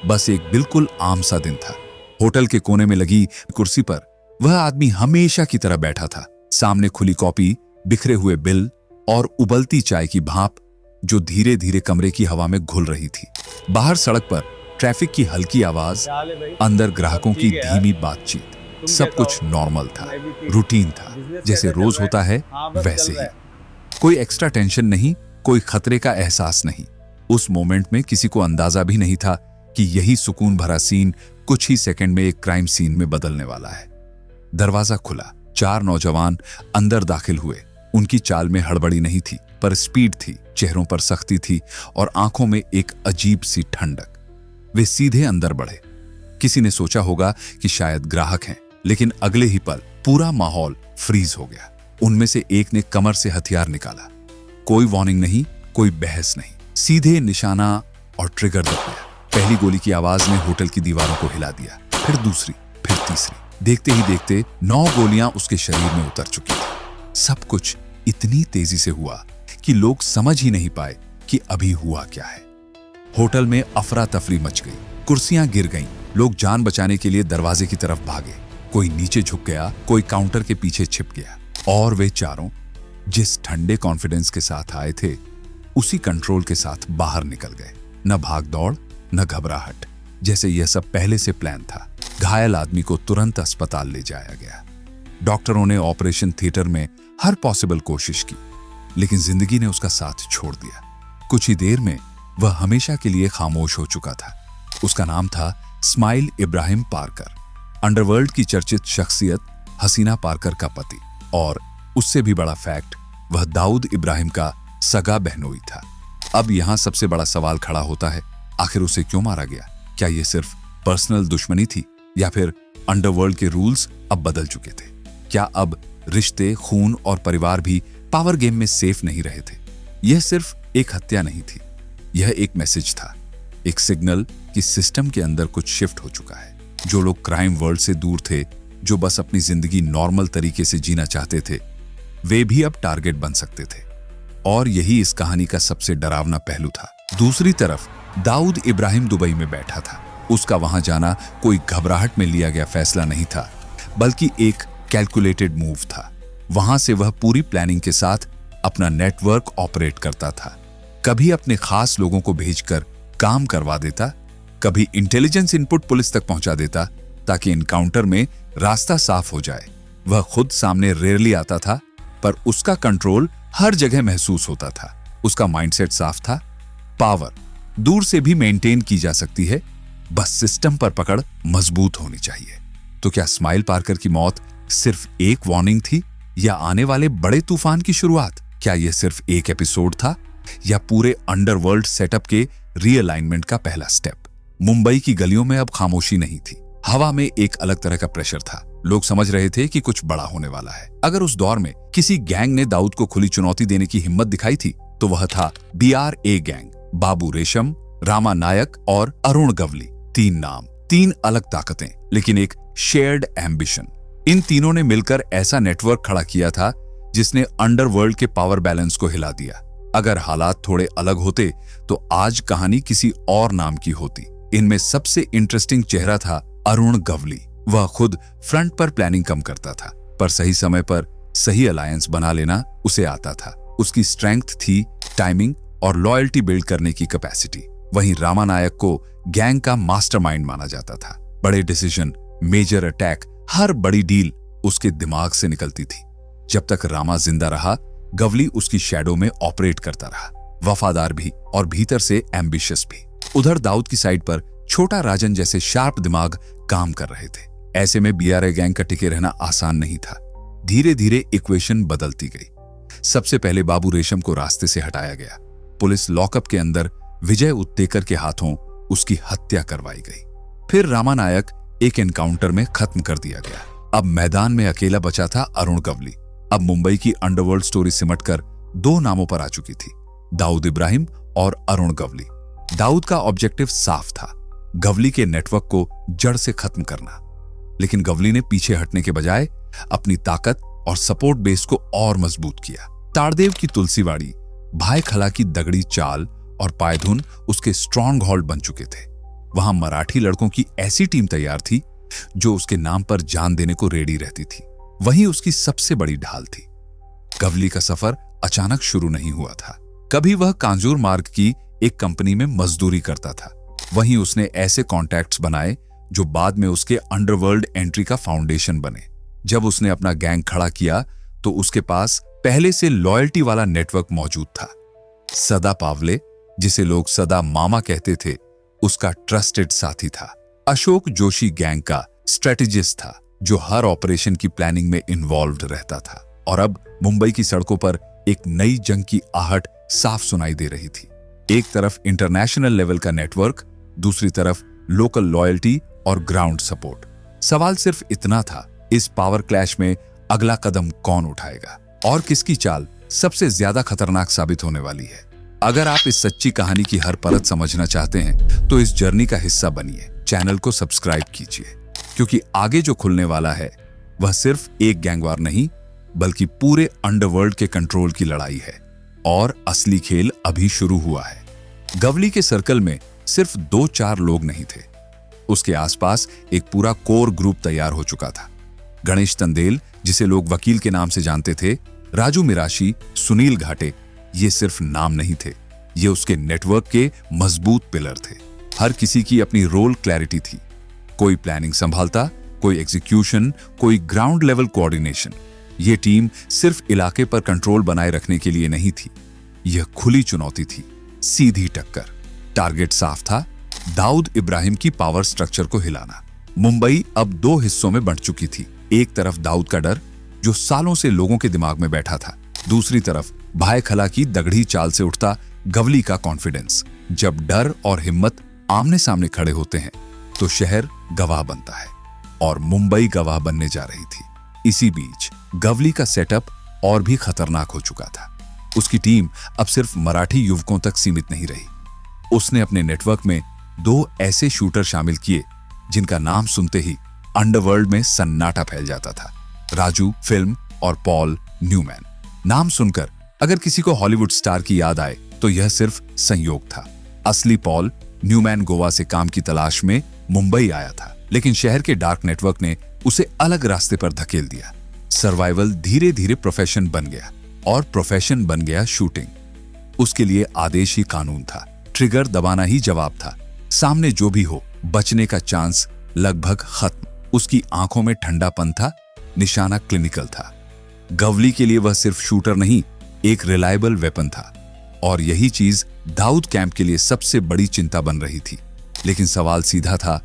बस एक बिल्कुल आम सा दिन था। होटल के कोने में लगी कुर्सी पर वह आदमी हमेशा की तरह बैठा था। सामने खुली कॉपी, बिखरे हुए बिल और उबलती चाय की भाप जो धीरे धीरे कमरे की हवा में घुल रही थी। बाहर सड़क पर ट्रैफिक की हल्की आवाज, अंदर ग्राहकों की धीमी बातचीत। सब कुछ नॉर्मल था, रूटीन था, जैसे रोज होता है वैसे ही। कोई एक्स्ट्रा टेंशन नहीं, कोई खतरे का एहसास नहीं। उस मोमेंट में किसी को अंदाजा भी नहीं था कि यही सुकून भरा सीन कुछ ही सेकंड में एक क्राइम सीन में बदलने वाला है। दरवाजा खुला, 4 नौजवान अंदर दाखिल हुए। उनकी चाल में हड़बड़ी नहीं थी, पर स्पीड थी, चेहरों पर सख्ती थी और आंखों में एक अजीब सी ठंडक। वे सीधे अंदर बढ़े। किसी ने सोचा होगा कि शायद ग्राहक हैं, लेकिन अगले ही पल पूरा माहौल फ्रीज हो गया। उनमें से एक ने कमर से हथियार निकाला। कोई वार्निंग नहीं, कोई बहस नहीं, सीधे निशाना और ट्रिगर दबाया। पहली गोली की आवाज ने होटल की दीवारों को हिला दिया, फिर दूसरी, फिर तीसरी। देखते ही देखते 9 गोलियां उसके शरीर में उतर चुकी थी। सब कुछ इतनी तेजी से हुआ कि लोग समझ ही नहीं पाए कि अभी हुआ क्या है। होटल में अफरा तफरी मच गई, कुर्सियां गिर गईं, लोग जान बचाने के लिए दरवाजे की तरफ भागे। कोई नीचे झुक गया, कोई काउंटर के पीछे छिप गया, और वे चारों जिस ठंडे कॉन्फिडेंस के साथ आए थे उसी कंट्रोल के साथ बाहर निकल गए। न भाग दौड़, न घबराहट, जैसे यह सब पहले से प्लान था। घायल आदमी को तुरंत अस्पताल ले जाया गया। डॉक्टरों ने ऑपरेशन थिएटर में हर पॉसिबल कोशिश की, लेकिन जिंदगी ने उसका साथ छोड़ दिया। कुछ ही देर में वह हमेशा के लिए खामोश हो चुका था। उसका नाम था स्माइल इब्राहिम पार्कर, अंडरवर्ल्ड की चर्चित शख्सियत हसीना पार्कर का पति। और उससे भी बड़ा फैक्ट, वह दाऊद इब्राहिम का सगा बहनोई था। अब यहां सबसे बड़ा सवाल खड़ा होता है, आखिर उसे क्यों मारा गया? क्या यह सिर्फ पर्सनल दुश्मनी थी, या फिर अंडरवर्ल्ड के रूल्स अब बदल चुके थे? क्या अब रिश्ते, खून और परिवार भी पावर गेम में सेफ नहीं रहे थे? यह सिर्फ एक हत्या नहीं थी, यह एक मैसेज था, एक सिग्नल कि सिस्टम के अंदर कुछ शिफ्ट हो चुका है। जो लोग क्राइम वर्ल्ड से दूर थे, जो बस अपनी जिंदगी नॉर्मल तरीके से जीना चाहते थे, वे भी अब टारगेट बन सकते थे। और यही इस कहानी का सबसे डरावना पहलू था। दूसरी तरफ दाऊद इब्राहिम दुबई में बैठा था। उसका वहां जाना कोई घबराहट में लिया गया फैसला नहीं था, बल्कि एक कैलकुलेटेड मूव था। वहां से वह पूरी प्लानिंग के साथ अपना नेटवर्क ऑपरेट करता था। कभी अपने खास लोगों को भेजकर काम करवा देता, कभी इंटेलिजेंस इनपुट पुलिस तक पहुंचा देता ताकि इनकाउंटर में रास्ता साफ हो जाए। वह खुद सामने रेयरली आता था, पर उसका कंट्रोल हर जगह महसूस होता था। उसका माइंडसेट साफ था, पावर दूर से भी मेंटेन की जा सकती है, बस सिस्टम पर पकड़ मजबूत होनी चाहिए। तो क्या स्माइल पार्कर की मौत सिर्फ एक वार्निंग थी, या आने वाले बड़े तूफान की शुरुआत? क्या यह सिर्फ एक एपिसोड था, या पूरे अंडरवर्ल्ड सेटअप के रीअलाइनमेंट का पहला स्टेप? मुंबई की गलियों में अब खामोशी नहीं थी, हवा में एक अलग तरह का प्रेशर था। लोग समझ रहे थे कि कुछ बड़ा होने वाला है। अगर उस दौर में किसी गैंग ने दाऊद को खुली चुनौती देने की हिम्मत दिखाई थी, तो वह था BRA गैंग। बाबू रेशम, रामा नायक और अरुण गवली। 3 नाम, 3 अलग ताकतें, लेकिन एक शेयर्ड एम्बिशन। इन तीनों ने मिलकर ऐसा नेटवर्क खड़ा किया था जिसने अंडरवर्ल्ड के पावर बैलेंस को हिला दिया। अगर हालात थोड़े अलग होते तो आज कहानी किसी और नाम की होती। इनमें सबसे इंटरेस्टिंग चेहरा था अरुण गवली। वह खुद फ्रंट पर प्लानिंग कम करता था, पर सही समय पर सही अलायंस बना लेना उसे आता था। उसकी स्ट्रेंथ थी टाइमिंग और लॉयल्टी बिल्ड करने की कैपेसिटी। वहीं रामा नायक को गैंग का मास्टरमाइंड माना जाता था। बड़े डिसीजन, मेजर अटैक, हर बड़ी डील उसके दिमाग से निकलती थी। जब तक रामा जिंदा रहा, गवली उसकी शैडो में ऑपरेट करता रहा, वफादार भी और भीतर से एम्बिशियस भी। उधर दाऊद की साइड पर छोटा राजन जैसे शार्प दिमाग काम कर रहे थे। ऐसे में BRA गैंग का टिके रहना आसान नहीं था। धीरे धीरे इक्वेशन बदलती गई। सबसे पहले बाबू रेशम को रास्ते से हटाया गया। पुलिस लॉकअप के अंदर विजय उत्तेकर के हाथों उसकी हत्या करवाई गई। फिर रामा नायक एक एनकाउंटर में खत्म कर दिया गया। अब मैदान में अकेला बचा था अरुण गवली। अब मुंबई की अंडरवर्ल्ड स्टोरी सिमटकर 2 नामों पर आ चुकी थी, दाऊद इब्राहिम और अरुण गवली। दाऊद का ऑब्जेक्टिव साफ था, गवली के नेटवर्क को जड़ से खत्म करना। लेकिन गवली ने पीछे हटने के बजाय अपनी ताकत और सपोर्ट बेस को और मजबूत किया। ताड़देव की तुलसीवाड़ी, भाई खला की दगड़ी चाल और पायधुन उसके स्ट्रॉन्ग होल्ड बन चुके थे। वहां मराठी लड़कों की ऐसी टीम तैयार थी जो उसके नाम पर जान देने को रेडी रहती थी। वहीं उसकी सबसे बड़ी ढाल थी। गवली का सफर अचानक शुरू नहीं हुआ था। कभी वह कांजूर मार्ग की एक कंपनी में मजदूरी करता था। वहीं उसने ऐसे कॉन्टैक्ट्स बनाए जो बाद में उसके अंडरवर्ल्ड एंट्री का फाउंडेशन बने। जब उसने अपना गैंग खड़ा किया तो उसके पास पहले से लॉयल्टी वाला नेटवर्क मौजूद था। सदा पावले, जिसे लोग सदा मामा कहते थे, उसका ट्रस्टेड साथी था। अशोक जोशी गैंग का स्ट्रेटेजिस्ट था जो हर ऑपरेशन की प्लानिंग में इन्वॉल्व्ड रहता था। और अब मुंबई की सड़कों पर एक नई जंग की आहट साफ सुनाई दे रही थी। एक तरफ इंटरनेशनल लेवल का नेटवर्क, दूसरी तरफ लोकल लॉयल्टी और ग्राउंड सपोर्ट। सवाल सिर्फ इतना था, इस पावर क्लैश में अगला कदम कौन उठाएगा और किसकी चाल सबसे ज्यादा खतरनाक साबित होने वाली है। अगर आप इस सच्ची कहानी की हर परत समझना चाहते हैं तो इस जर्नी का हिस्सा बनिए। चैनल को सब्सक्राइब कीजिए, क्योंकि आगे जो खुलने वाला है वह सिर्फ एक गैंगवार नहीं बल्कि पूरे अंडरवर्ल्ड के कंट्रोल की लड़ाई है। और असली खेल अभी शुरू हुआ है। गवली के सर्कल में सिर्फ 2-4 लोग नहीं थे। उसके आसपास एक पूरा कोर ग्रुप तैयार हो चुका था। गणेश तंदेल, जिसे लोग वकील के नाम से जानते थे, राजू मिराशी, सुनील घाटे, ये सिर्फ नाम नहीं थे, ये उसके नेटवर्क के मजबूत पिलर थे। हर किसी की अपनी रोल क्लैरिटी थी। कोई प्लानिंग संभालता, कोई एग्जीक्यूशन, कोई ग्राउंड लेवल कोऑर्डिनेशन। यह टीम सिर्फ इलाके पर कंट्रोल बनाए रखने के लिए नहीं थी, यह खुली चुनौती थी, सीधी टक्कर। टारगेट साफ था, दाऊद इब्राहिम की पावर स्ट्रक्चर को हिलाना। मुंबई अब 2 हिस्सों में बंट चुकी थी। एक तरफ दाऊद का डर जो सालों से लोगों के दिमाग में बैठा था, दूसरी तरफ भाई खला की दगड़ी चाल से उठता गवली का कॉन्फिडेंस। जब डर और हिम्मत आमने सामने खड़े होते हैं तो शहर गवाह बनता है, और मुंबई गवाह बनने जा रही थी। इसी बीच गवली का सेटअप और भी खतरनाक हो चुका था। उसकी टीम अब सिर्फ मराठी युवकों तक सीमित नहीं रही। उसने अपने नेटवर्क में 2 ऐसे शूटर शामिल किए जिनका नाम सुनते ही अंडरवर्ल्ड में सन्नाटा फैल जाता था। राजू फिल्म और पॉल न्यूमैन। नाम सुनकर अगर किसी को हॉलीवुड स्टार की याद आए तो यह सिर्फ संयोग था। असली पॉल न्यूमैन गोवा से काम की तलाश में मुंबई आया था, लेकिन शहर के डार्क नेटवर्क ने उसे अलग रास्ते पर धकेल दिया। सर्वाइवल धीरे धीरे प्रोफेशन बन गया, और प्रोफेशन बन गया शूटिंग। उसके लिए आदेश ही कानून था, ट्रिगर दबाना ही जवाब था। सामने जो भी हो, बचने का चांस लगभग खत्म। उसकी आंखों में ठंडापन था, निशाना क्लिनिकल था। गवली के लिए वह सिर्फ शूटर नहीं, एक रिलायबल वेपन था। और यही चीज दाऊद कैंप के लिए सबसे बड़ी चिंता बन रही थी। लेकिन सवाल सीधा था,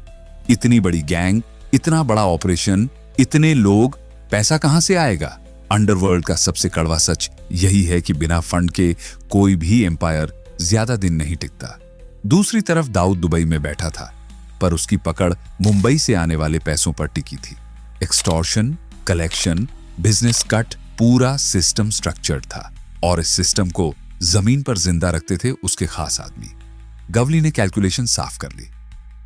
इतनी बड़ी गैंग, इतना बड़ा ऑपरेशन, इतने लोग, पैसा कहां से आएगा? अंडरवर्ल्ड का सबसे कड़वा सच यही है कि बिना फंड के कोई भी एम्पायर ज्यादा दिन नहीं टिकता। दूसरी तरफ दाऊद दुबई में बैठा था, पर उसकी पकड़ मुंबई से आने वाले पैसों पर टिकी थी। एक्सटॉर्शन, कलेक्शन, बिजनेस कट, पूरा सिस्टम स्ट्रक्चर्ड था, और इस सिस्टम को जमीन पर जिंदा रखते थे उसके खास आदमी। गवली ने कैलकुलेशन साफ कर ली।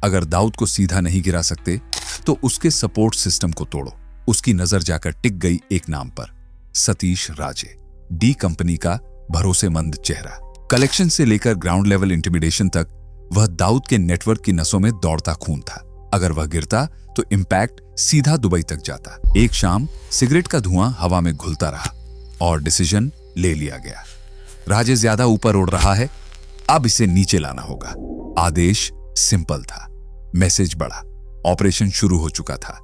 अगर दाऊद को सीधा नहीं गिरा सकते तो उसके सपोर्ट सिस्टम को तोड़ो। उसकी नजर जाकर टिक गई एक नाम पर, सतीश राजे, डी कंपनी का भरोसेमंद चेहरा। कलेक्शन से लेकर ग्राउंड लेवल इंटिमिडेशन तक वह दाऊद के नेटवर्क की नसों में दौड़ता खून था। अगर वह गिरता तो इंपैक्ट सीधा दुबई तक जाता। एक शाम सिगरेट का धुआं हवा में घुलता रहा और डिसीजन ले लिया गया। राजे ज्यादा ऊपर उड़ रहा है, अब इसे नीचे लाना होगा। आदेश सिंपल था, मैसेज बड़ा। ऑपरेशन शुरू हो चुका था।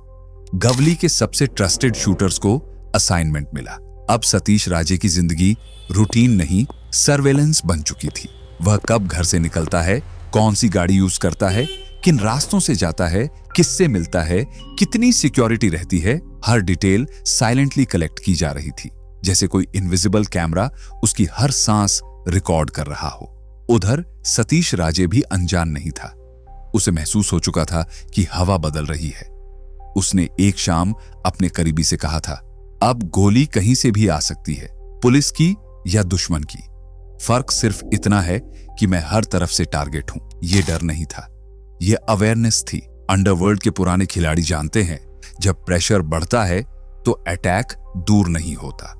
गवली के सबसे ट्रस्टेड शूटर्स को असाइनमेंट मिला। अब सतीश राजे की जिंदगी रूटीन नहीं, सर्वेलेंस बन चुकी थी। वह कब घर से निकलता है, कौन सी गाड़ी यूज करता है, किन रास्तों से जाता है, किससे मिलता है, कितनी सिक्योरिटी रहती है, हर डिटेल साइलेंटली कलेक्ट की जा रही थी, जैसे कोई इनविजिबल कैमरा उसकी हर सांस रिकॉर्ड कर रहा हो। उधर सतीश राजे भी अनजान नहीं था। उसे महसूस हो चुका था कि हवा बदल रही है। उसने एक शाम अपने करीबी से कहा था, अब गोली कहीं से भी आ सकती है, पुलिस की या दुश्मन की। फर्क सिर्फ इतना है कि मैं हर तरफ से टारगेट हूं। यह डर नहीं था, यह अवेयरनेस थी। अंडरवर्ल्ड के पुराने खिलाड़ी जानते हैं, जब प्रेशर बढ़ता है तो अटैक दूर नहीं होता।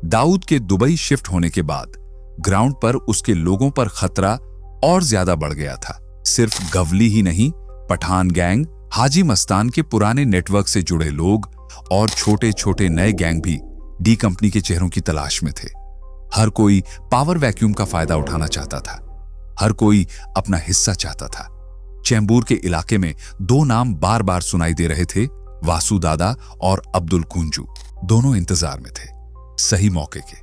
दाऊद के दुबई शिफ्ट होने के बाद ग्राउंड पर उसके लोगों पर खतरा और ज्यादा बढ़ गया था। सिर्फ गवली ही नहीं, पठान गैंग, हाजी मस्तान के पुराने नेटवर्क से जुड़े लोग और छोटे छोटे नए गैंग भी डी कंपनी के चेहरों की तलाश में थे। हर कोई पावर वैक्यूम का फायदा उठाना चाहता था, हर कोई अपना हिस्सा चाहता था। चैम्बूर के इलाके में दो नाम बार बार सुनाई दे रहे थे, वासु दादा और अब्दुल कुंजू। दोनों इंतजार में थे, सही मौके के,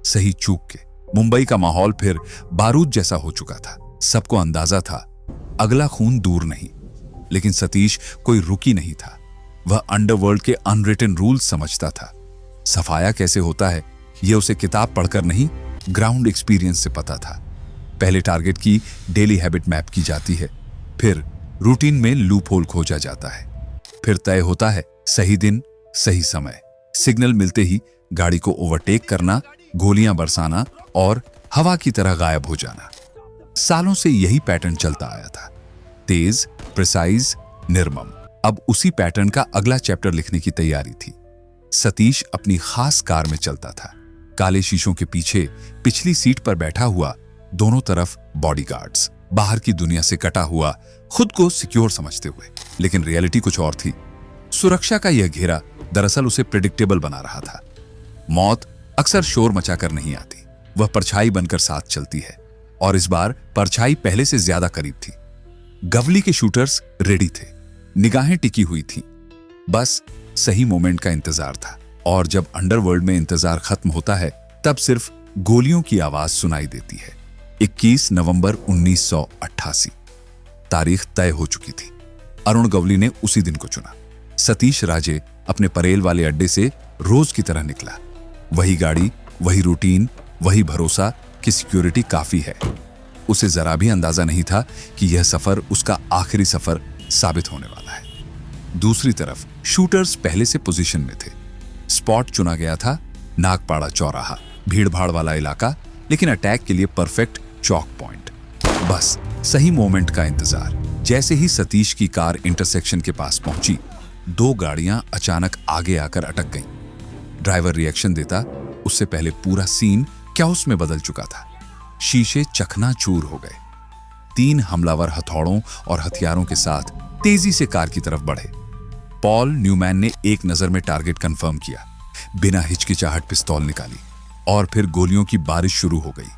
सही चूक के। मुंबई का माहौल फिर बारूद जैसा हो चुका था। सबको अंदाजा था अगला खून दूर नहीं, लेकिन सतीश कोई रुकी नहीं था। वह अंडरवर्ल्ड के अनरिटन रूल्स समझता था। सफाया कैसे होता है यह उसे किताब पढ़कर नहीं, ग्राउंड एक्सपीरियंस से पता था। पहले टारगेट की डेली हैबिट मैप की जाती है, फिर रूटीन में लूप होल खोजा जाता है, फिर तय होता है सही दिन सही समय। सिग्नल मिलते ही गाड़ी को ओवरटेक करना, गोलियां बरसाना और हवा की तरह गायब हो जाना। सालों से यही पैटर्न चलता आया था, तेज, प्रिसाइज, निर्मम। अब उसी पैटर्न का अगला चैप्टर लिखने की तैयारी थी। सतीश अपनी खास कार में चलता था, काले शीशों के पीछे पिछली सीट पर बैठा हुआ, दोनों तरफ बॉडीगार्ड्स, बाहर की दुनिया से कटा हुआ, खुद को सिक्योर समझते हुए। लेकिन रियलिटी कुछ और थी। सुरक्षा का यह घेरा दरअसल उसे प्रेडिक्टेबल बना रहा था। मौत अक्सर शोर मचाकर नहीं आती, वह परछाई बनकर साथ चलती है, और इस बार परछाई पहले से ज्यादा करीब थी। गवली के शूटर्स रेडी थे, निगाहें टिकी हुई थीं, बस सही मोमेंट का इंतजार था। और जब अंडरवर्ल्ड में इंतजार खत्म होता है, तब सिर्फ गोलियों की आवाज सुनाई देती है। 21 नवंबर 1988, तारीख तय हो चुकी थी। अरुण गवली ने उसी दिन को चुना। सतीश राजे अपने परेल वाले अड्डे से रोज की तरह निकला। वही गाड़ी, वही रूटीन, वही भरोसा कि सिक्योरिटी काफी है। उसे जरा भी अंदाजा नहीं था कि यह सफर उसका आखिरी सफर साबित होने वाला है। दूसरी तरफ शूटर्स पहले से पोजीशन में थे। स्पॉट चुना गया था, नागपाड़ा चौराहा, भीड़भाड़ वाला इलाका, लेकिन अटैक के लिए परफेक्ट चौक पॉइंट। बस सही मोमेंट का इंतजार। जैसे ही सतीश की कार इंटरसेक्शन के पास पहुंची, दो गाड़ियां अचानक आगे आकर अटक गईं। ड्राइवर रिएक्शन देता, उससे पहले पूरा सीन क्याओस में बदल चुका था। शीशे चकनाचूर हो गए। 3 हमलावर हथौड़ों और हथियारों के साथ तेजी से कार की तरफ बढ़े। पॉल न्यूमैन ने एक नजर में टारगेट कंफर्म किया, बिना हिचकिचाहट पिस्तौल निकाली, और फिर गोलियों की बारिश शुरू हो गई।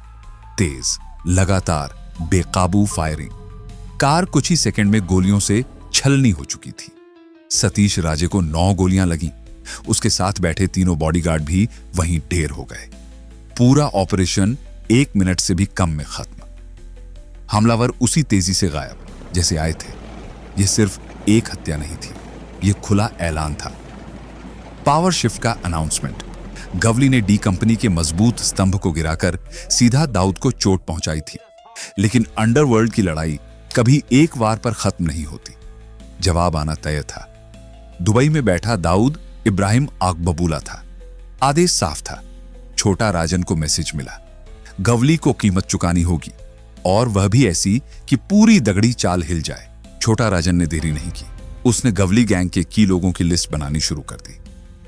तेज, लगातार, बेकाबू फायरिंग। कार कुछ ही सेकंड में गोलियों से छलनी हो चुकी थी। सतीश राजे को 9 गोलियां लगीं। उसके साथ बैठे तीनों बॉडीगार्ड भी वहीं ढेर हो गए। पूरा ऑपरेशन 1 मिनट से भी कम में खत्म। हमलावर उसी तेजी से गायब जैसे आए थे। यह सिर्फ एक हत्या नहीं थी, यह खुला ऐलान था। पावर शिफ्ट का अनाउंसमेंट। गवली ने डी कंपनी के मजबूत स्तंभ को गिराकर सीधा दाऊद को चोट पहुंचाई थी। लेकिन अंडरवर्ल्ड की लड़ाई कभी एक वार पर खत्म नहीं होती। जवाब आना तय था। दुबई में बैठा दाऊद इब्राहिम आगबबूला था। आदेश साफ था। छोटा राजन को मैसेज मिला, गवली को कीमत चुकानी होगी, और वह भी ऐसी कि पूरी दगड़ी चाल हिल जाए। छोटा राजन ने देरी नहीं की। उसने गवली गैंग के की लोगों की लिस्ट बनानी शुरू कर दी।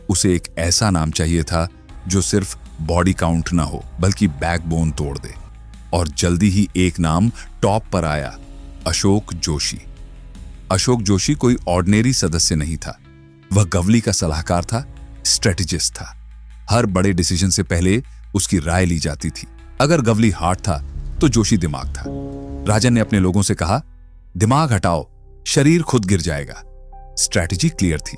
उसे एक ऐसा नाम चाहिए था जो सिर्फ बॉडी काउंट ना हो, बल्कि बैकबोन तोड़ दे। और जल्दी ही एक नाम टॉप पर आया, अशोक जोशी। अशोक जोशी कोई ऑर्डिनरी सदस्य नहीं था। वह गवली का सलाहकार था, स्ट्रेटेजिस्ट था। हर बड़े डिसीजन से पहले उसकी राय ली जाती थी। अगर गवली हार्ट था तो जोशी दिमाग था। राजन ने अपने लोगों से कहा, दिमाग हटाओ, शरीर खुद गिर जाएगा। स्ट्रैटेजी क्लियर थी।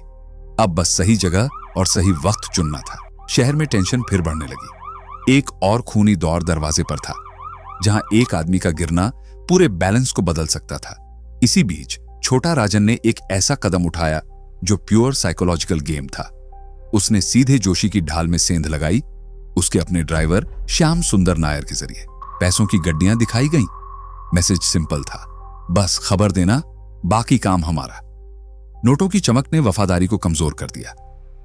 अब बस सही जगह और सही वक्त चुनना था। शहर में टेंशन फिर बढ़ने लगी। एक और खूनी दौर दरवाजे पर था, जहां एक आदमी का गिरना पूरे बैलेंस को बदल सकता था। इसी बीच छोटा राजन ने एक ऐसा कदम उठाया जो प्योर साइकोलॉजिकल गेम था। उसने सीधे जोशी की ढाल में सेंध लगाई, उसके अपने ड्राइवर श्याम सुंदर नायर के जरिए। पैसों की गड्डियां दिखाई गईं। मैसेज सिंपल था, बस खबर देना, बाकी काम हमारा। नोटों की चमक ने वफादारी को कमजोर कर दिया।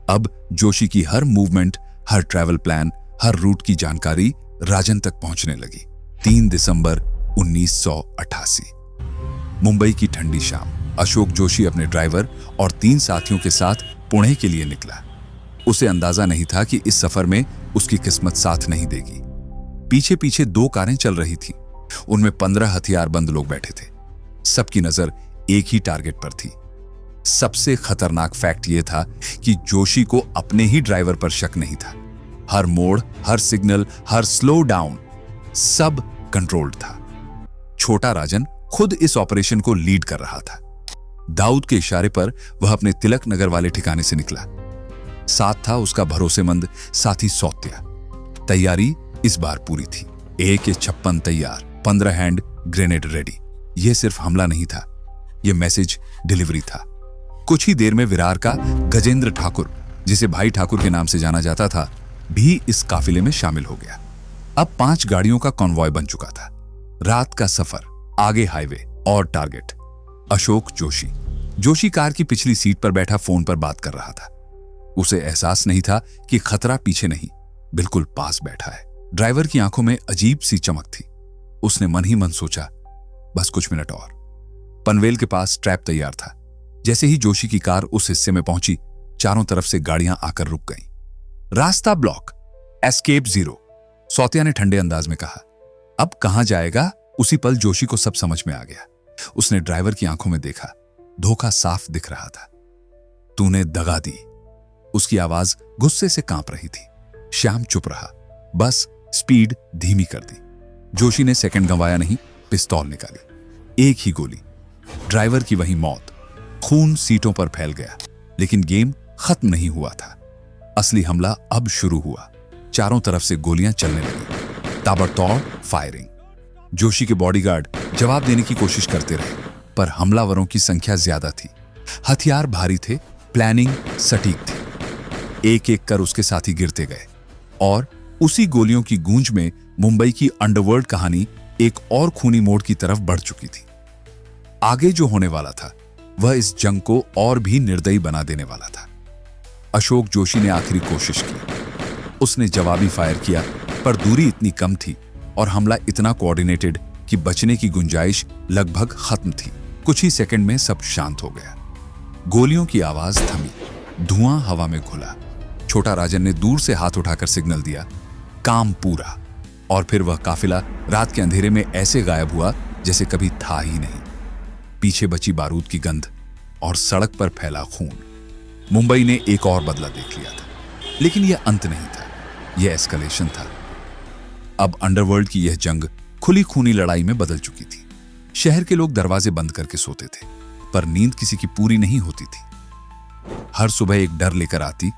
अब जोशी की हर मूवमेंट, हर ट्रैवल प्लान, हर रूट की जानकारी राजन तक पहुंचने लगी। 3 दिसंबर 1988, मुंबई की ठंडी शाम। अशोक जोशी अपने ड्राइवर और 3 साथियों के साथ पुणे के लिए निकला। उसे अंदाजा नहीं था कि इस सफर में उसकी किस्मत साथ नहीं देगी। पीछे पीछे 2 कारें चल रही थीं। उनमें 15 हथियारबंद लोग बैठे थे। सबकी नजर एक ही टारगेट पर थी। सबसे खतरनाक फैक्ट यह था कि जोशी को अपने ही ड्राइवर पर शक नहीं था। हर मोड़, हर सिग्नल, हर स्लो डाउन, सब कंट्रोल्ड था। छोटा राजन खुद इस ऑपरेशन को लीड कर रहा था। दाऊद के इशारे पर वह अपने तिलक नगर वाले ठिकाने से निकला। साथ था उसका भरोसेमंद साथी सौत्या। तैयारी इस बार पूरी थी। AK-56 तैयार, 15 हैंड ग्रेनेड रेडी। यह सिर्फ हमला नहीं था, यह मैसेज डिलीवरी था। कुछ ही देर में विरार का गजेंद्र ठाकुर, जिसे भाई ठाकुर के नाम से जाना जाता था, भी इस काफिले में शामिल हो गया। अब 5 गाड़ियों का कॉन्वॉय बन चुका था। रात का सफर, आगे हाईवे और टारगेट अशोक जोशी। जोशी कार की पिछली सीट पर बैठा फोन पर बात कर रहा था। उसे एहसास नहीं था कि खतरा पीछे नहीं, बिल्कुल पास बैठा है। ड्राइवर की आंखों में अजीब सी चमक थी। उसने मन ही मन सोचा, बस कुछ मिनट और। पनवेल के पास ट्रैप तैयार था। जैसे ही जोशी की कार उस हिस्से में पहुंची, चारों तरफ से गाड़ियां आकर रुक गईं। रास्ता ब्लॉक, एस्केप जीरो, सौतिया ने ठंडे अंदाज में कहा। अब कहां जाएगा? उसी पल जोशी को सब समझ में आ गया। उसने ड्राइवर की आंखों में देखा, धोखा साफ दिख रहा था। तूने दगा दी। उसकी आवाज गुस्से से कांप रही थी। श्याम चुप रहा, बस स्पीड धीमी कर दी। जोशी ने सेकंड गंवाया नहीं, पिस्तौल निकाली। एक ही गोली, ड्राइवर की वही मौत। खून सीटों पर फैल गया। लेकिन गेम खत्म नहीं हुआ था। असली हमला अब शुरू हुआ। चारों तरफ से गोलियां चलने लगी, ताबड़तोड़ फायरिंग। जोशी के बॉडीगार्ड जवाब देने की कोशिश करते रहे, पर हमलावरों की संख्या ज्यादा थी। हथियार भारी थे, प्लानिंग सटीक थी। एक एक कर उसके साथी गिरते गए और उसी गोलियों की गूंज में मुंबई की अंडरवर्ल्ड कहानी एक और खूनी मोड़ की तरफ बढ़ चुकी थी। आगे जो होने वाला था वह इस जंग को और भी निर्दयी बना देने वाला था। अशोक जोशी ने आखिरी कोशिश की। उसने जवाबी फायर किया, पर दूरी इतनी कम थी और हमला इतना कोऑर्डिनेटेड कि बचने की गुंजाइश लगभग खत्म थी। कुछ ही सेकंड में सब शांत हो गया। गोलियों की आवाज थमी, धुआं हवा में घुला। छोटा राजन ने दूर से हाथ उठाकर सिग्नल दिया, काम पूरा। और फिर वह काफिला रात के अंधेरे में ऐसे गायब हुआ जैसे कभी था ही नहीं। पीछे बची बारूद की गंध और सड़क पर फैला खून। मुंबई ने एक और बदला देख लिया था, लेकिन यह अंत नहीं था, यह एस्कलेशन था। अब अंडरवर्ल्ड की यह जंग खुली खूनी लड़ाई में बदल चुकी थी। शहर के लोग दरवाजे बंद करके सोते थे, पर नींद किसी की पूरी नहीं होती थी। हर सुबह एक डर लेकर आती,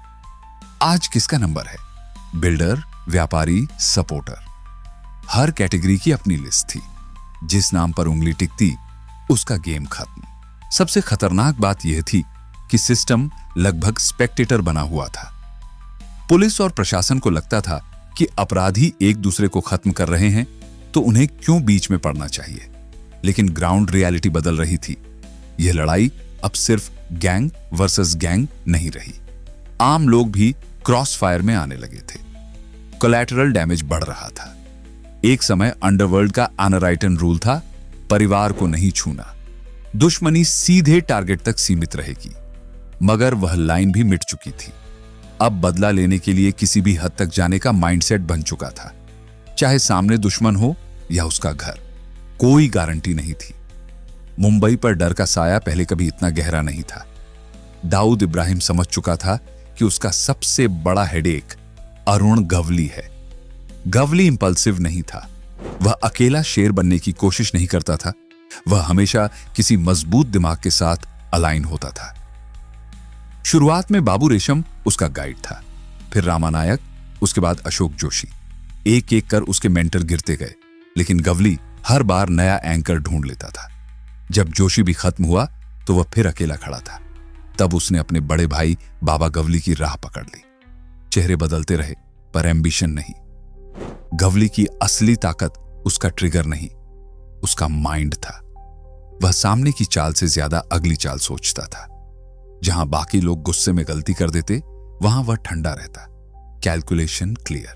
आज किसका नंबर है? बिल्डर, व्यापारी, सपोर्टर। हर कैटेगरी की अपनी लिस्ट थी। जिस नाम पर उंगली टिकती उसका गेम खत्म। सबसे खतरनाक बात यह थी कि सिस्टम लगभग स्पेक्टेटर बना हुआ था। पुलिस और प्रशासन को लगता था कि अपराधी एक दूसरे को खत्म कर रहे हैं, तो उन्हें क्यों बीच में पड़ना चाहिए। लेकिन ग्राउंड रियलिटी बदल रही थी। यह लड़ाई अब सिर्फ गैंग वर्सेस गैंग नहीं रही। आम लोग भी क्रॉस फायर में आने लगे थे। कोलैटरल डैमेज बढ़ रहा था। एक समय अंडरवर्ल्ड का अनराइटन रूल था, परिवार को नहीं छूना। दुश्मनी सीधे टारगेट तक सीमित रहेगी। मगर वह लाइन भी मिट चुकी थी। अब बदला लेने के लिए किसी भी हद तक जाने का माइंडसेट बन चुका था। चाहे सामने दुश्मन हो या उसका घर, कोई गारंटी नहीं थी। मुंबई पर डर का साया पहले कभी इतना गहरा नहीं था। दाऊद इब्राहिम समझ चुका था कि उसका सबसे बड़ा हेडेक अरुण गवली है। गवली इंपल्सिव नहीं था। वह अकेला शेर बनने की कोशिश नहीं करता था। वह हमेशा किसी मजबूत दिमाग के साथ अलाइन होता था। शुरुआत में बाबू रेशम उसका गाइड था, फिर रामानायक, उसके बाद अशोक जोशी। एक एक कर उसके मेंटर गिरते गए, लेकिन गवली हर बार नया एंकर ढूंढ लेता था। जब जोशी भी खत्म हुआ तो वह फिर अकेला खड़ा था। तब उसने अपने बड़े भाई बाबा गवली की राह पकड़ ली। चेहरे बदलते रहे, पर एम्बिशन नहीं। गवली की असली ताकत उसका ट्रिगर नहीं, उसका माइंड था। वह सामने की चाल से ज्यादा अगली चाल सोचता था। जहां बाकी लोग गुस्से में गलती कर देते, वहां वह ठंडा रहता। Calculation clear,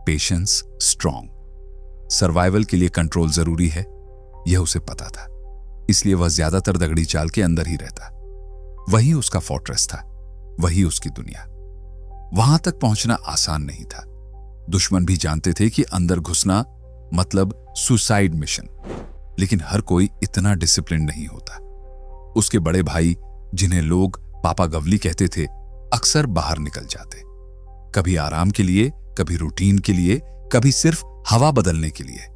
patience strong. Survival के लिए कंट्रोल जरूरी है, यह उसे पता था। इसलिए वह ज्यादातर दगड़ी चाल के अंदर ही रहता। वही उसका फोर्ट्रेस था, वही उसकी दुनिया। वहां तक पहुंचना आसान नहीं था। दुश्मन भी जानते थे कि अंदर घुसना मतलब सुसाइड मिशन। लेकिन हर कोई इतना डिसिप्लिन नहीं होता। उसके बड़े भाई, जिन्हें लोग पापा गवली कहते थे, अक्सर बाहर निकल जाते, कभी आराम के लिए, कभी रूटीन के लिए, कभी सिर्फ हवा बदलने के लिए।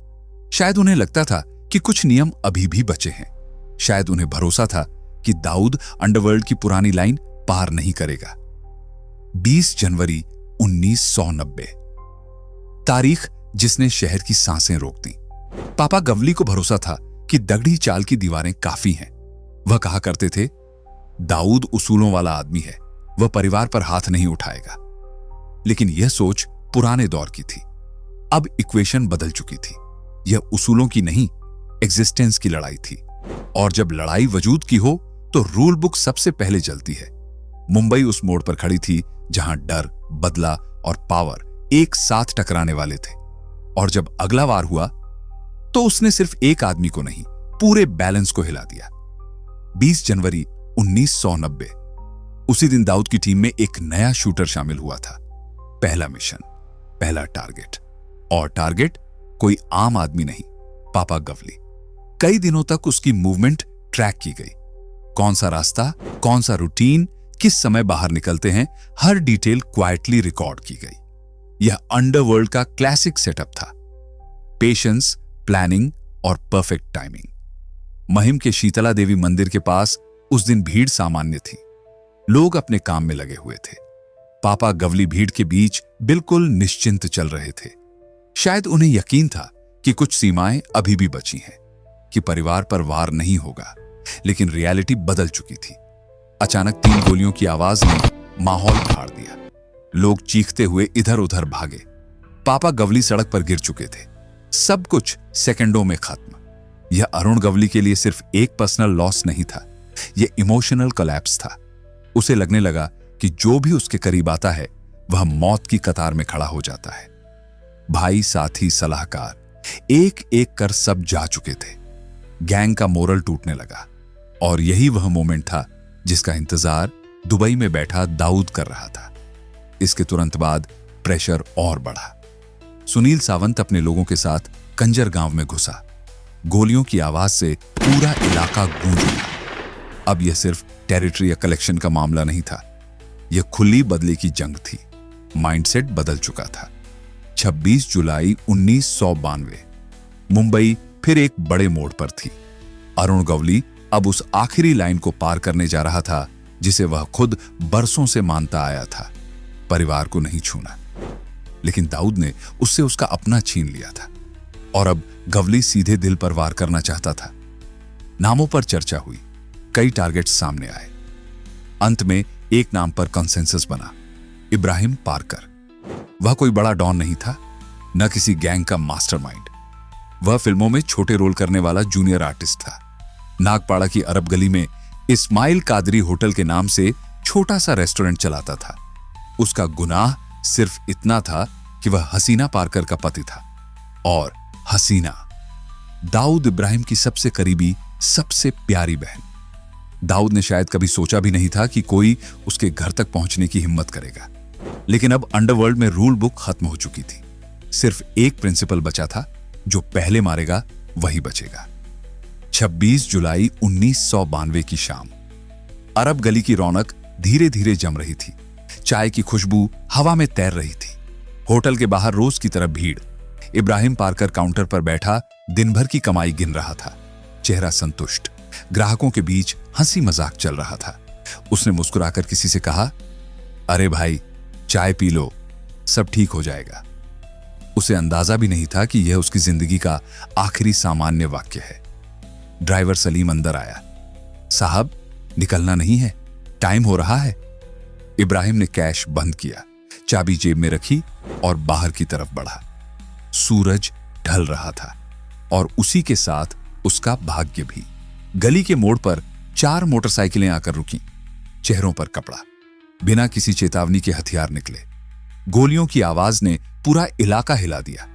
शायद उन्हें लगता था कि कुछ नियम अभी भी बचे हैं। शायद उन्हें भरोसा था कि दाऊद अंडरवर्ल्ड की पुरानी लाइन पार नहीं करेगा। 20 जनवरी 1990, तारीख जिसने शहर की सांसें रोक दी। पापा गवली को भरोसा था कि दगड़ी चाल की दीवारें काफी हैं। वह कहा करते थे, दाऊद उसूलों वाला आदमी है, वह परिवार पर हाथ नहीं उठाएगा। लेकिन यह सोच पुराने दौर की थी। अब इक्वेशन बदल चुकी थी। यह उसूलों की नहीं, एग्जिस्टेंस की लड़ाई थी। और जब लड़ाई वजूद की हो तो रूल बुक सबसे पहले जलती है। मुंबई उस मोड़ पर खड़ी थी जहां डर, बदला और पावर एक साथ टकराने वाले थे। और जब अगला वार हुआ तो उसने सिर्फ एक आदमी को नहीं, पूरे बैलेंस को हिला दिया। 20 जनवरी 1990, उसी दिन दाऊद की टीम में एक नया शूटर शामिल हुआ था। पहला मिशन, पहला टारगेट। और टारगेट कोई आम आदमी नहीं, पापा गवली। कई दिनों तक उसकी मूवमेंट ट्रैक की गई। कौन सा रास्ता, कौन सा रूटीन, किस समय बाहर निकलते हैं, हर डिटेल क्वाइटली रिकॉर्ड की गई। यह अंडरवर्ल्ड का क्लासिक सेटअप था। पेशेंस, प्लानिंग और परफेक्ट टाइमिंग। महिम के शीतला देवी मंदिर के पास उस दिन भीड़ सामान्य थी। लोग अपने काम में लगे हुए थे। पापा गवली भीड़ के बीच बिल्कुल निश्चिंत चल रहे थे। शायद उन्हें यकीन था कि कुछ सीमाएं अभी भी बची हैं, कि परिवार पर वार नहीं होगा। लेकिन रियलिटी बदल चुकी थी। अचानक 3 गोलियों की आवाज ने माहौल फाड़ दिया। लोग चीखते हुए इधर उधर भागे। पापा गवली सड़क पर गिर चुके थे। सब कुछ सेकंडों में खत्म। यह अरुण गवली के लिए सिर्फ एक पर्सनल लॉस नहीं था, यह इमोशनल कोलैप्स था। उसे लगने लगा कि जो भी उसके करीब आता है वह मौत की कतार में खड़ा हो जाता है। भाई, साथी, सलाहकार, एक एक कर सब जा चुके थे। गैंग का मोरल टूटने लगा। और यही वह मोमेंट था जिसका इंतजार दुबई में बैठा दाऊद कर रहा था। इसके तुरंत बाद प्रेशर और बढ़ा। सुनील सावंत अपने लोगों के साथ कंजर गांव में घुसा। गोलियों की आवाज से पूरा इलाका गूंज उठा। अब यह सिर्फ टेरिटरी या कलेक्शन का मामला नहीं था, यह खुली बदले की जंग थी। माइंडसेट बदल चुका था। 26 जुलाई 1992, मुंबई फिर एक बड़े मोड़ पर थी। अरुण गवली अब उस आखिरी लाइन को पार करने जा रहा था जिसे वह खुद बरसों से मानता आया था, परिवार को नहीं छूना। लेकिन दाऊद ने उससे उसका अपना छीन लिया था। और अब गवली सीधे दिल पर वार करना चाहता था। नामों पर चर्चा हुई, कई टारगेट्स सामने आए। अंत में एक नाम पर कंसेंसस बना, इब्राहिम पार्कर। वह कोई बड़ा डॉन नहीं था, न किसी गैंग का मास्टरमाइंड। वह फिल्मों में छोटे रोल करने वाला जूनियर आर्टिस्ट था। नागपाड़ा की अरब गली में इस्माइल कादरी होटल के नाम से छोटा सा रेस्टोरेंट चलाता था। उसका गुनाह सिर्फ इतना था कि वह हसीना पार्कर का पति था। और हसीना दाऊद इब्राहिम की सबसे करीबी, सबसे प्यारी बहन। दाऊद ने शायद कभी सोचा भी नहीं था कि कोई उसके घर तक पहुंचने की हिम्मत करेगा। लेकिन अब अंडरवर्ल्ड में रूल बुक खत्म हो चुकी थी। सिर्फ एक प्रिंसिपल बचा था, जो पहले मारेगा वही बचेगा। 26 जुलाई 1992 की शाम, अरब गली की रौनक धीरे धीरे जम रही थी। चाय की खुशबू हवा में तैर रही थी। होटल के बाहर रोज की तरह भीड़। इब्राहिम पार्कर काउंटर पर बैठा दिन भर की कमाई गिन रहा था, चेहरा संतुष्ट। ग्राहकों के बीच हंसी मजाक चल रहा था। उसने मुस्कुराकर किसी से कहा, अरे भाई, चाय पी लो, सब ठीक हो जाएगा। उसे अंदाजा भी नहीं था कि यह उसकी जिंदगी का आखिरी सामान्य वाक्य है। ड्राइवर सलीम अंदर आया। साहब, निकलना नहीं है, टाइम हो रहा है। इब्राहिम ने कैश बंद किया, चाबी जेब में रखी और बाहर की तरफ बढ़ा। सूरज ढल रहा था और उसी के साथ उसका भाग्य भी। गली के मोड़ पर 4 मोटरसाइकिलें आकर रुकीं। चेहरों पर कपड़ा, बिना किसी चेतावनी के हथियार निकले। गोलियों की आवाज ने पूरा इलाका हिला दिया।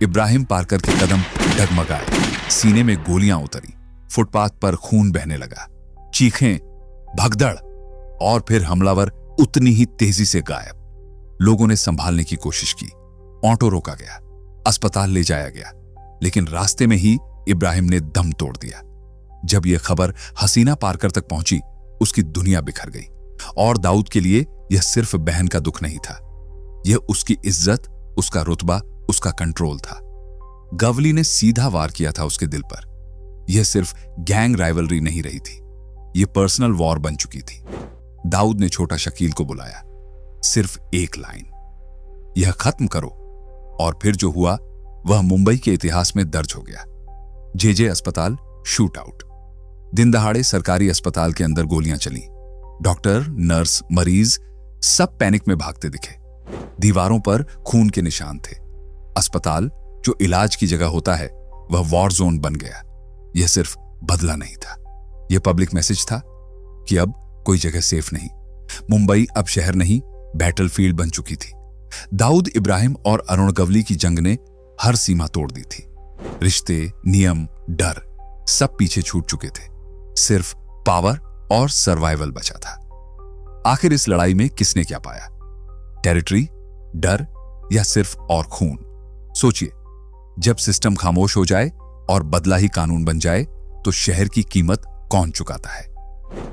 इब्राहिम पार्कर के कदम डगमगाए, सीने में गोलियां उतरी। फुटपाथ पर खून बहने लगा। चीखें, भगदड़, और फिर हमलावर उतनी ही तेजी से गायब। लोगों ने संभालने की कोशिश की। ऑटो रोका गया, अस्पताल ले जाया गया, लेकिन रास्ते में ही इब्राहिम ने दम तोड़ दिया। जब यह खबर हसीना पार्कर तक पहुंची, उसकी दुनिया बिखर गई। और दाऊद के लिए यह सिर्फ बहन का दुख नहीं था, यह उसकी इज्जत, उसका रुतबा, उसका कंट्रोल था। गवली ने सीधा वार किया था उसके दिल पर। यह सिर्फ गैंग राइवलरी नहीं रही थी, यह पर्सनल वॉर बन चुकी थी। दाऊद ने छोटा शकील को बुलाया। सिर्फ एक लाइन, यह खत्म करो। और फिर जो हुआ वह मुंबई के इतिहास में दर्ज हो गया। जेजे अस्पताल शूट आउट। दिन दहाड़े सरकारी अस्पताल के अंदर गोलियां चली। डॉक्टर, नर्स, मरीज सब पैनिक में भागते दिखे। दीवारों पर खून के निशान थे। अस्पताल जो इलाज की जगह होता है, वह वॉर जोन बन गया। यह सिर्फ बदला नहीं था, यह पब्लिक मैसेज था कि अब कोई जगह सेफ नहीं। मुंबई अब शहर नहीं, बैटलफील्ड बन चुकी थी। दाऊद इब्राहिम और अरुण गवली की जंग ने हर सीमा तोड़ दी थी। रिश्ते, नियम, डर सब पीछे छूट चुके थे। सिर्फ पावर और सर्वाइवल बचा था। आखिर इस लड़ाई में किसने क्या पाया? टेरिटरी, डर या सिर्फ और खून? सोचिए, जब सिस्टम खामोश हो जाए और बदला ही कानून बन जाए तो शहर की कीमत कौन चुकाता है?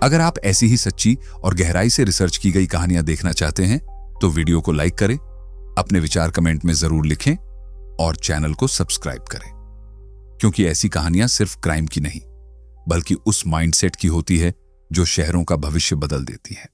अगर आप ऐसी ही सच्ची और गहराई से रिसर्च की गई कहानियां देखना चाहते हैं तो वीडियो को लाइक करें, अपने विचार कमेंट में जरूर लिखें और चैनल को सब्सक्राइब करें, क्योंकि ऐसी कहानियां सिर्फ क्राइम की नहीं, बल्कि उस माइंडसेट की होती है जो शहरों का भविष्य बदल देती है।